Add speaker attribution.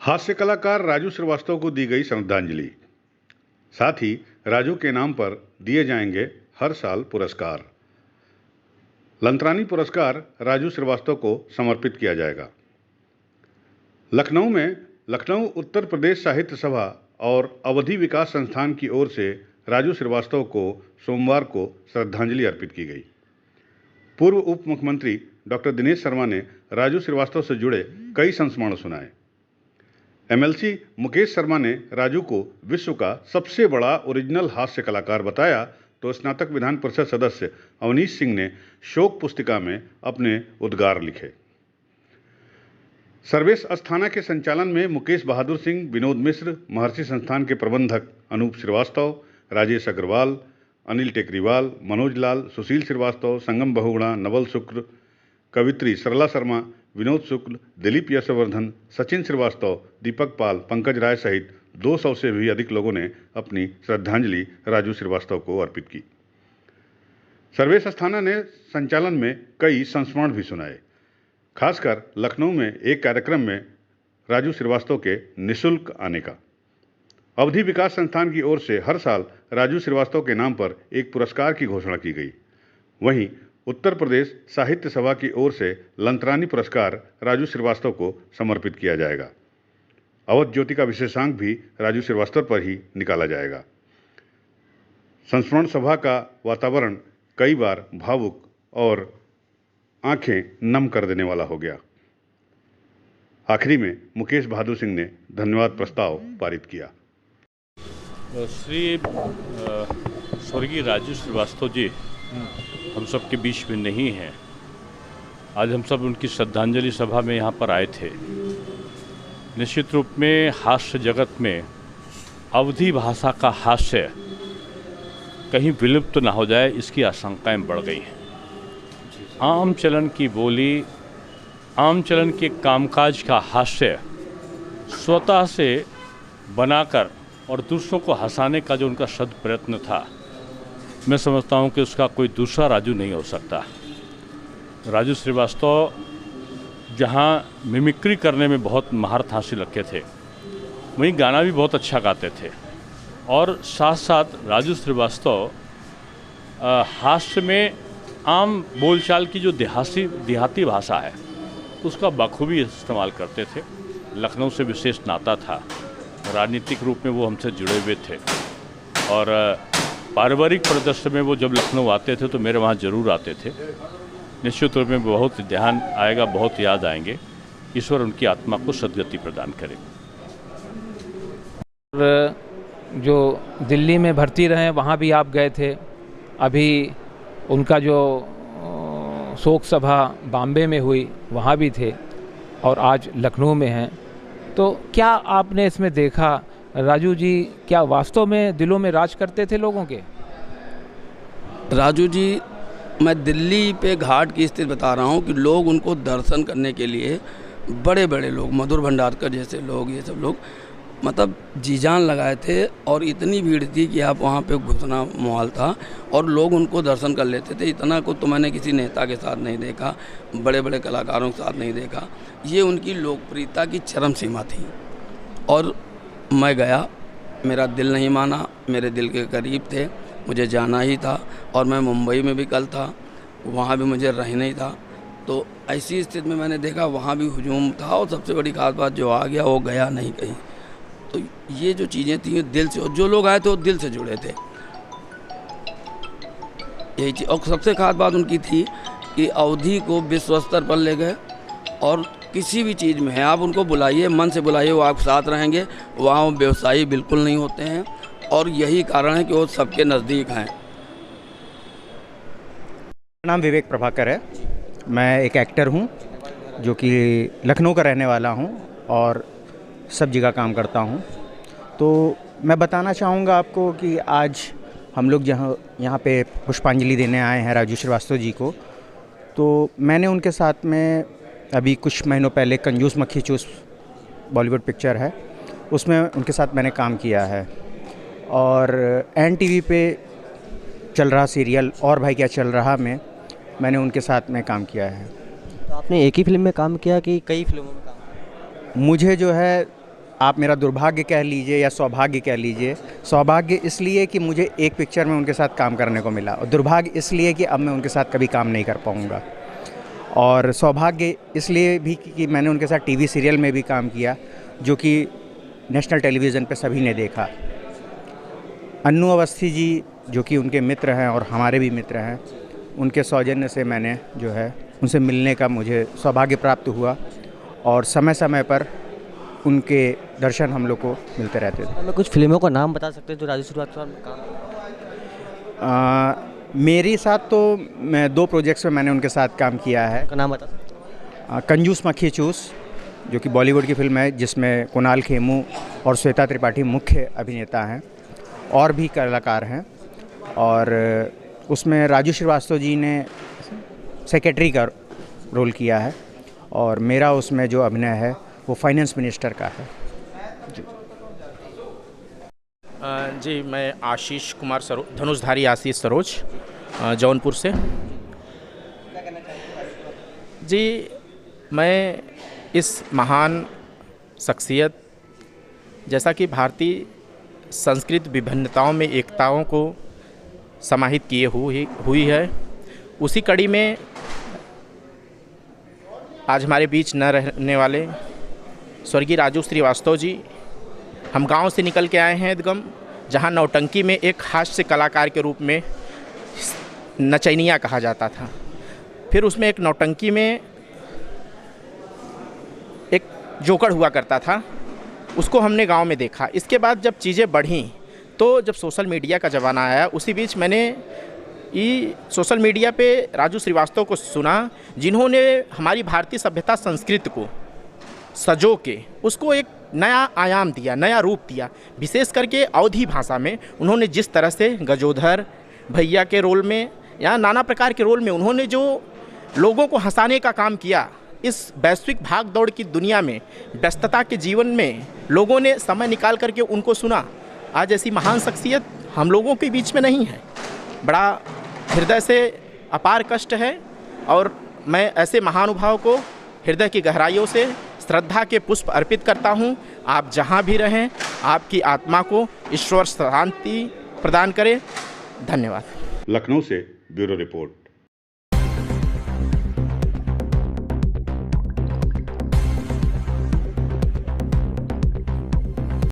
Speaker 1: हास्य कलाकार राजू श्रीवास्तव को दी गई श्रद्धांजलि। साथ ही राजू के नाम पर दिए जाएंगे हर साल पुरस्कार। लंतरानी पुरस्कार राजू श्रीवास्तव को समर्पित किया जाएगा। लखनऊ में लखनऊ उत्तर प्रदेश साहित्य सभा और अवधि विकास संस्थान की ओर से राजू श्रीवास्तव को सोमवार को श्रद्धांजलि अर्पित की गई। पूर्व उप मुख्यमंत्री डॉक्टर दिनेश शर्मा ने राजू श्रीवास्तव से जुड़े कई संस्मरण सुनाए। एमएलसी मुकेश शर्मा ने राजू को विश्व का सबसे बड़ा ओरिजिनल हास्य कलाकार बताया, तो स्नातक विधान परिषद सदस्य अवनीश सिंह ने शोक पुस्तिका में अपने उद्गार लिखे। सर्वेश अस्थाना के संचालन में मुकेश बहादुर सिंह, विनोद मिश्र, महर्षि संस्थान के प्रबंधक अनूप श्रीवास्तव, राजेश अग्रवाल, अनिल टेकरीवाल, मनोज लाल, सुशील श्रीवास्तव, संगम बहुगुणा, नवल शुक्र, कवित्री सरला शर्मा, विनोद शुक्ल, दिलीप यशवर्धन, सचिन श्रीवास्तव, दीपक पाल, पंकज राय सहित 200 से भी अधिक लोगों ने अपनी श्रद्धांजलि राजू श्रीवास्तव को अर्पित की। सर्वेश अस्थाना ने संचालन में कई संस्मरण भी सुनाए। खासकर लखनऊ में एक कार्यक्रम में राजू श्रीवास्तव के निःशुल्क आने का। अवधि विकास संस्थान की ओर से हर साल राजू श्रीवास्तव के नाम पर एक पुरस्कार की घोषणा की गई। वहीं उत्तर प्रदेश साहित्य सभा की ओर से लंतरानी पुरस्कार राजू श्रीवास्तव को समर्पित किया जाएगा। अवध ज्योति का विशेषांक भी राजू श्रीवास्तव पर ही निकाला जाएगा। संस्मरण सभा का वातावरण कई बार भावुक और आंखें नम कर देने वाला हो गया। आखिरी में मुकेश बहादुर सिंह ने धन्यवाद प्रस्ताव पारित किया।
Speaker 2: श्री स्वर्गीय राजू श्रीवास्तव जी हम सब के बीच में नहीं हैं। आज हम सब उनकी श्रद्धांजलि सभा में यहाँ पर आए थे। निश्चित रूप में हास्य जगत में अवधी भाषा का हास्य कहीं विलुप्त ना हो जाए, इसकी आशंकाएं बढ़ गई हैं। आम चलन की बोली, आम चलन के कामकाज का हास्य स्वतः से बनाकर और दूसरों को हंसाने का जो उनका सद प्रयत्न था, मैं समझता हूं कि उसका कोई दूसरा राजू नहीं हो सकता। राजू श्रीवास्तव जहां मिमिक्री करने में बहुत महारत हासिल रखे थे, वहीं गाना भी बहुत अच्छा गाते थे। और साथ साथ राजू श्रीवास्तव हास्य में आम बोलचाल की जो देहाती भाषा है उसका बखूबी इस्तेमाल करते थे। लखनऊ से विशेष नाता था, राजनीतिक रूप में वो हमसे जुड़े हुए थे और पारिवारिक परिदृश्य में वो जब लखनऊ आते थे तो मेरे वहाँ जरूर आते थे। निश्चित रूप में बहुत ध्यान आएगा, बहुत याद आएंगे। ईश्वर उनकी आत्मा को सद्गति प्रदान करे।
Speaker 3: और जो दिल्ली में भर्ती रहे वहाँ भी आप गए थे। अभी उनका जो शोक सभा बॉम्बे में हुई वहाँ भी थे और आज लखनऊ में हैं। तो क्या आपने इसमें देखा, राजू जी क्या वास्तव में दिलों में राज करते थे लोगों के?
Speaker 4: राजू जी, मैं दिल्ली पे घाट की स्थिति बता रहा हूँ कि लोग उनको दर्शन करने के लिए, बड़े बड़े लोग, मधुर भंडारकर जैसे लोग, ये सब लोग मतलब जी जान लगाए थे। और इतनी भीड़ थी कि आप वहाँ पे घुसना मुहाल था और लोग उनको दर्शन कर लेते थे। इतना को तो मैंने किसी नेता के साथ नहीं देखा, बड़े बड़े कलाकारों के साथ नहीं देखा। ये उनकी लोकप्रियता की चरम सीमा थी। और मैं गया, मेरा दिल नहीं माना, मेरे दिल के करीब थे, मुझे जाना ही था। और मैं मुंबई में भी कल था, वहाँ भी मुझे रहना ही था। तो ऐसी स्थिति में मैंने देखा वहाँ भी हुजूम था। और सबसे बड़ी खास बात, जो आ गया वो गया नहीं कहीं। तो ये जो चीज़ें थी दिल से, और जो लोग आए थे वो दिल से जुड़े थे, यही चीज़। और सबसे खास बात उनकी थी कि अवधि को विश्व स्तर पर ले गए। और किसी भी चीज़ में है, आप उनको बुलाइए, मन से बुलाइए, वो आप साथ रहेंगे। वहाँ वो व्यवसायी बिल्कुल नहीं होते हैं और यही कारण है कि वो सबके नज़दीक हैं।
Speaker 5: मेरा नाम विवेक प्रभाकर है। मैं एक एक्टर हूँ जो कि लखनऊ का रहने वाला हूँ और सब जगह काम करता हूँ। तो मैं बताना चाहूँगा आपको कि आज हम लोग जहाँ यहाँ पे पुष्पांजलि देने आए हैं राजू श्रीवास्तव जी को। तो मैंने उनके साथ में अभी कुछ महीनों पहले कंजूस मक्खी चूस बॉलीवुड पिक्चर है, उसमें उनके साथ मैंने काम किया है। और NTV पे चल रहा सीरियल और भाई क्या चल रहा में मैंने उनके साथ में काम किया है।
Speaker 6: तो आपने एक ही फिल्म में काम किया कि कई फिल्मों में काम किया?
Speaker 5: मुझे जो है आप मेरा दुर्भाग्य कह लीजिए या सौभाग्य कह लीजिए। सौभाग्य इसलिए कि मुझे एक पिक्चर में उनके साथ काम करने को मिला, और दुर्भाग्य इसलिए कि अब मैं उनके साथ कभी काम नहीं कर पाऊँगा। और सौभाग्य इसलिए भी कि मैंने उनके साथ टीवी सीरियल में भी काम किया, जो कि नेशनल टेलीविज़न पे सभी ने देखा। अन्नू अवस्थी जी जो कि उनके मित्र हैं और हमारे भी मित्र हैं, उनके सौजन्य से मैंने जो है उनसे मिलने का मुझे सौभाग्य प्राप्त हुआ, और समय समय पर उनके दर्शन हम लोग को मिलते रहते थे।
Speaker 6: हमें कुछ फिल्मों का नाम बता सकते हैं जो राजू श्रीवास्तव में काम?
Speaker 5: मेरे साथ तो मैं 2 प्रोजेक्ट्स में मैंने उनके साथ काम किया है।
Speaker 6: का नाम बता सकते हैं?
Speaker 5: कंजूस मक्खी चूस, जो कि बॉलीवुड की फिल्म है, जिसमें कुणाल खेमू और श्वेता त्रिपाठी मुख्य अभिनेता हैं, और भी कलाकार हैं। और उसमें राजू श्रीवास्तव जी ने सेक्रेटरी का रोल किया है, और मेरा उसमें जो अभिनय है वो फाइनेंस मिनिस्टर का है।
Speaker 7: जी, मैं आशीष कुमार धनुषधारी आशीष सरोज, जौनपुर से। जी, मैं इस महान शख्सियत, जैसा कि भारतीय संस्कृति विभिन्नताओं में एकताओं को समाहित किए हुई है, उसी कड़ी में आज हमारे बीच न रहने वाले स्वर्गीय राजू श्रीवास्तव जी, हम गांव से निकल के आए हैं एकदम, जहां नौटंकी में एक हास्य कलाकार के रूप में नचैनिया कहा जाता था। फिर उसमें एक नौटंकी में एक जोकर हुआ करता था, उसको हमने गांव में देखा। इसके बाद जब चीज़ें बढ़ीं तो जब सोशल मीडिया का ज़माना आया, उसी बीच मैंने सोशल मीडिया पे राजू श्रीवास्तव को सुना, जिन्होंने हमारी भारतीय सभ्यता संस्कृति को सजो के उसको एक नया आयाम दिया, नया रूप दिया। विशेष करके अवधी भाषा में उन्होंने जिस तरह से गजोधर भैया के रोल में या नाना प्रकार के रोल में उन्होंने जो लोगों को हंसाने का काम किया, इस वैश्विक भाग दौड़ की दुनिया में, व्यस्तता के जीवन में लोगों ने समय निकाल करके उनको सुना। आज ऐसी महान शख्सियत हम लोगों के बीच में नहीं है। बड़ा हृदय से अपार कष्ट है, और मैं ऐसे महानुभाव को हृदय की गहराइयों से श्रद्धा के पुष्प अर्पित करता हूं। आप जहां भी रहें, आपकी आत्मा को ईश्वर शांति प्रदान करे। धन्यवाद।
Speaker 1: लखनऊ से ब्यूरो रिपोर्ट।